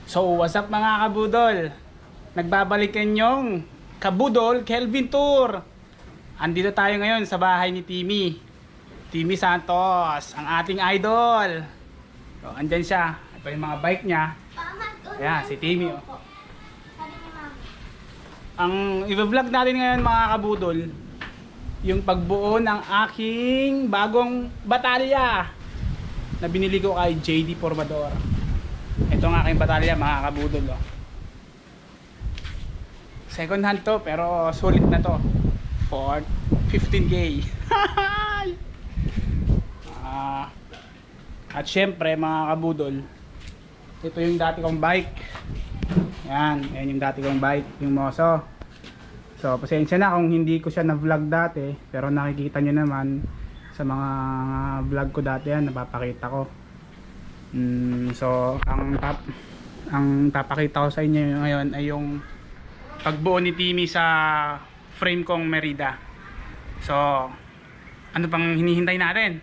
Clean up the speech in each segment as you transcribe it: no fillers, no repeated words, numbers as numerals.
So what's up mga kabudol? Nagbabalikan yung Kabudol Kelvin Tour. Andito tayo ngayon sa bahay ni Timmy Santos, ang ating idol. So andyan siya. Ito yung mga bike niya. Ayan, si Timmy oh. Ang i-vlog natin ngayon mga kabudol, yung pagbuo ng aking bagong batalya na binili ko kay JD Formador. Ito ang aking batalya mga kabudol oh. Second hand to pero sulit na to for 15k. At syempre mga kabudol, ito yung dati kong bike. Yan yung dati kong bike, yung Moso. So pasensya na kung hindi ko siya na vlog dati, pero nakikita nyo naman sa mga vlog ko dati yan, napapakita ko. So ang papakita ko sa inyo ngayon ay yung pagbuo ni Timmy sa frame kong Merida. So ano pang hinihintay natin?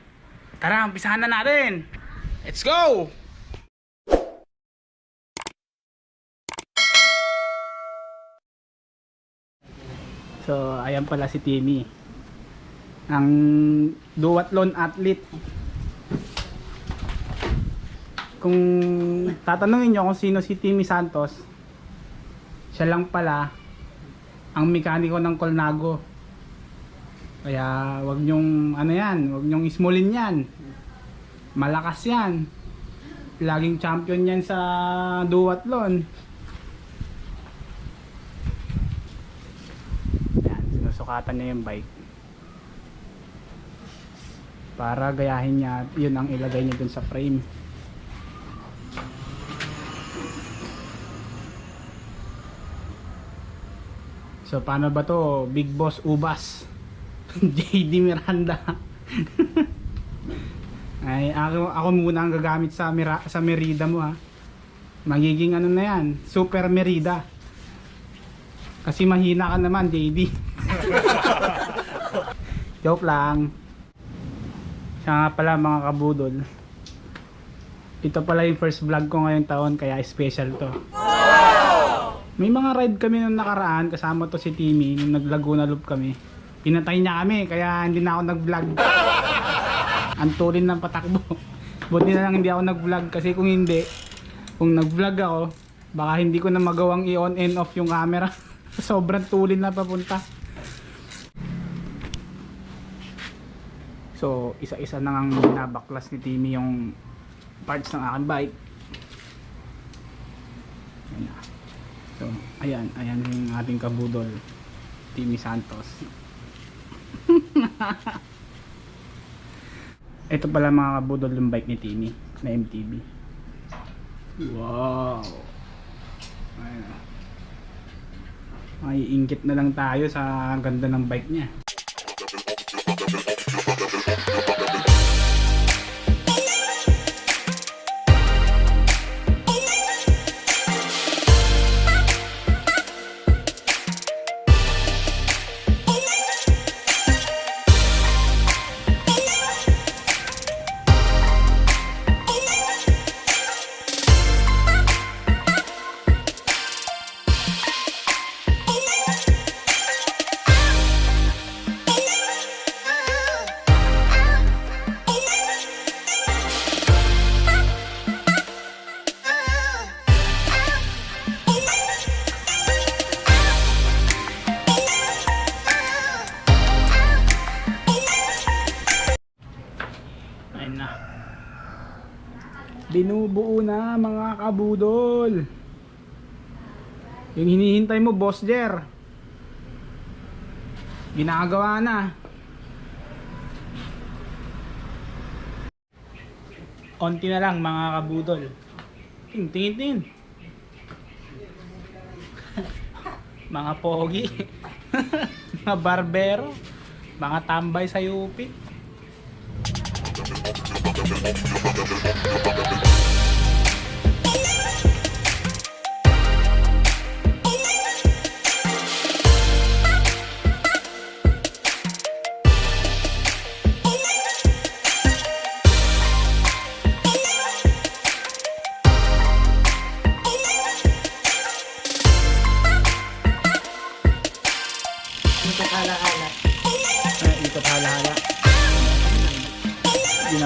Tara, umpisahan na natin. Let's go. So ayan pala si Timmy, ang duathlon athlete. Kung tatanungin nyo kung sino si Timmy Santos, siya lang pala ang mekaniko ng Colnago. Kaya wag nyong ano yan, wag nyong ismulin yan. Malakas yan. Laging champion yan sa duathlon. Yan, sinusukatan niya yung bike para gayahin niya, yun ang ilagay niya dun sa frame. So paano ba to? Big Boss Ubas. JD Miranda. Ay ako muna ang gagamit sa Merida mo ha. Magiging ano na yan, Super Merida. Kasi mahina ka naman JD. Joke lang. Siya nga pala mga kabudol, ito pala yung first vlog ko ngayong taon, kaya special to. May mga ride kami nung nakaraan, kasama to si Timmy, nung nag-Laguna Loop kami. Pinatay niya kami, kaya hindi na ako nag-vlog. Ang tulin ng patakbo. Buti na lang hindi ako nag-vlog, kasi kung hindi, kung nag-vlog ako, baka hindi ko na magawang i-on and off yung camera. Sobrang tulin na papunta. So, isa-isa na ngang nabaklas ni Timmy yung parts ng aking bike. Ayan na. So, ayan yung ating kabudol, Timmy Santos. Ito pala mga kabudol yung bike ni Timmy na MTB. Wow! Ayan. Ay, ingit na lang tayo sa ganda ng bike niya. Binubuo na mga kabudol. Yung hinihintay mo, Boss Jer, ginagawa na. Konti na lang mga kabudol. Tingin. Mga pogi. Mga barbero. Mga tambay sa UP.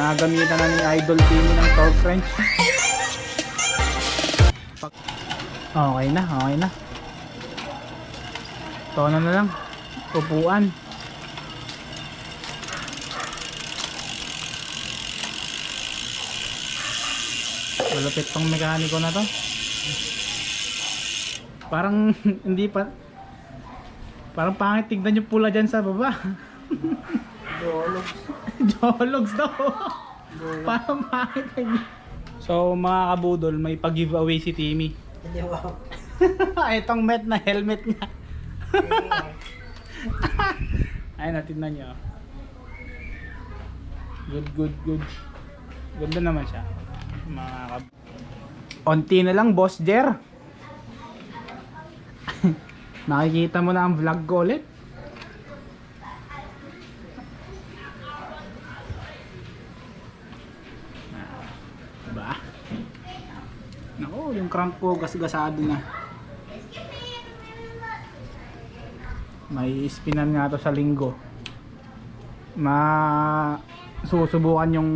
Nagamitan na ni Idol TV ng torque wrench. Okay na, okay na. Tono na lang. Upuan. Malupit tong mekaniko na to. Parang hindi pa. Parang pangit tignan yung pula dyan sa baba. Jologs. Jologs daw. Parang pangit. So mga kabudol, may pag-giveaway si Timmy. Hindi wow. Itong met na helmet niya. Ayun na, tignan nyo. Good, good, good. Ganda naman siya. Mga Onti na lang, Boss Jer. Nakikita mo na ang vlog ko ulit. Diba? Naku, yung crank ko gasgasado na. May spinan nga to sa linggo. Susubukan yung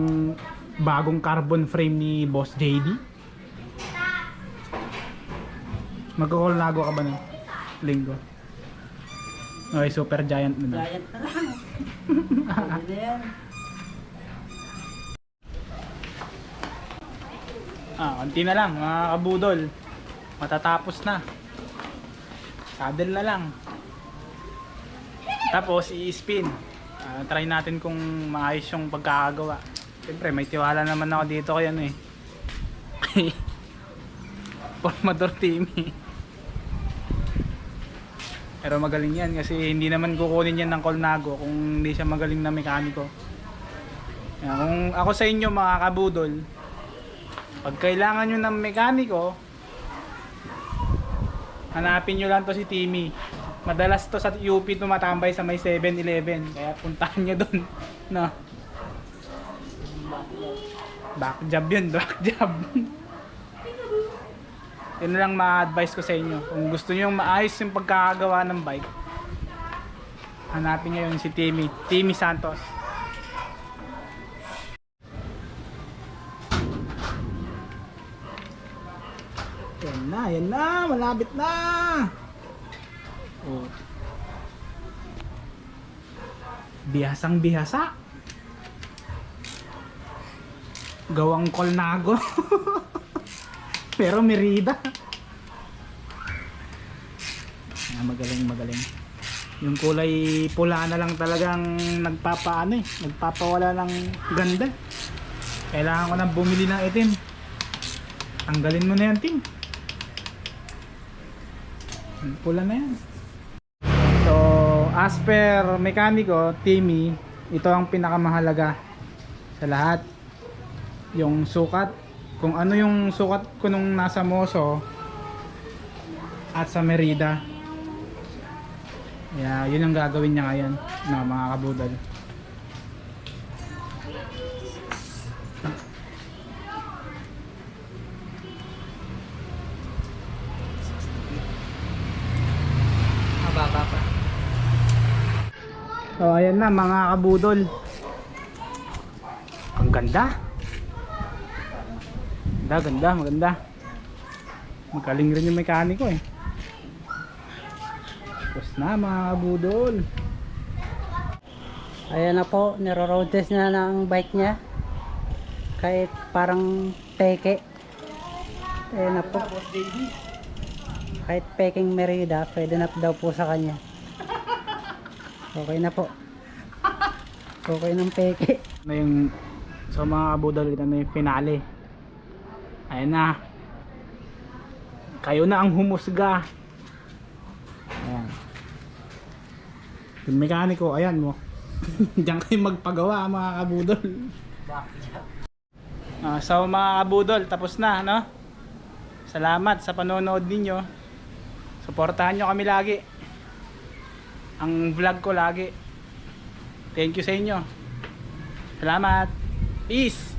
bagong carbon frame ni Boss JD. Magko-colnago ka ba ng linggo? Okay, super giant na. Giant na lang. Pwede na yan. Konti na lang mga kabudol. Matatapos na. Saddle na lang. Tapos i-spin. Try natin kung maayos yung pagkakagawa. Siyempre may tiwala naman ako dito kay ano eh. Formador Timmy. Pero magaling yan kasi hindi naman kukunin yan ng Colnago kung hindi siya magaling na mekaniko. Kung ako sa inyo mga kabudol, pag kailangan nyo ng mekaniko, hanapin nyo lang to si Timmy. Madalas to sa UP tumatambay sa may 7-Eleven, kaya puntahan nyo dun. No? Back job yun, back job. Yun lang ma-advise ko sa inyo. Kung gusto nyo maayos yung pagkakagawa ng bike, hanapin nyo yun si Timmy Santos. Yan na, malapit na. Oh. Bihasang bihasa. Gawang Colnago. Pero Merida. Magaling, magaling. Yung kulay pula na lang talagang nagpapaano eh, nagpapawala ng ganda. Kailangan ko nang bumili ng itim. Tanggalin mo na yan, Tim. Pula na yan. So, as per mekaniko, Timmy, ito ang pinakamahalaga sa lahat. Yung sukat. Kung ano yung sukat ko nung nasa Moso at sa Merida. Yeah, yun ang gagawin niya ngayon na mga kabudol. Mababa pa. So ayan na mga kabudol. Ang ganda. Ganda, maganda. Magaling rin yung mekaniko eh. Tapos na mga kabudol. Ayan na po, niro-road test na ng bike niya. Kahit parang peke. Ayan na po. Kahit peking Merida, pwede na daw po sa kanya. Okay na po. Okay ng peke. Na yung so mga kabudol, ito na yung finale. Ayan na. Kayo na ang humusga. Ayan. Yung mekaniko, ayan mo. Diyan kayo magpagawa mga kabudol. So mga kabudol, tapos na, no? Salamat sa panonood ninyo. Suportahan nyo kami lagi. Ang vlog ko lagi. Thank you sa inyo. Salamat. Peace.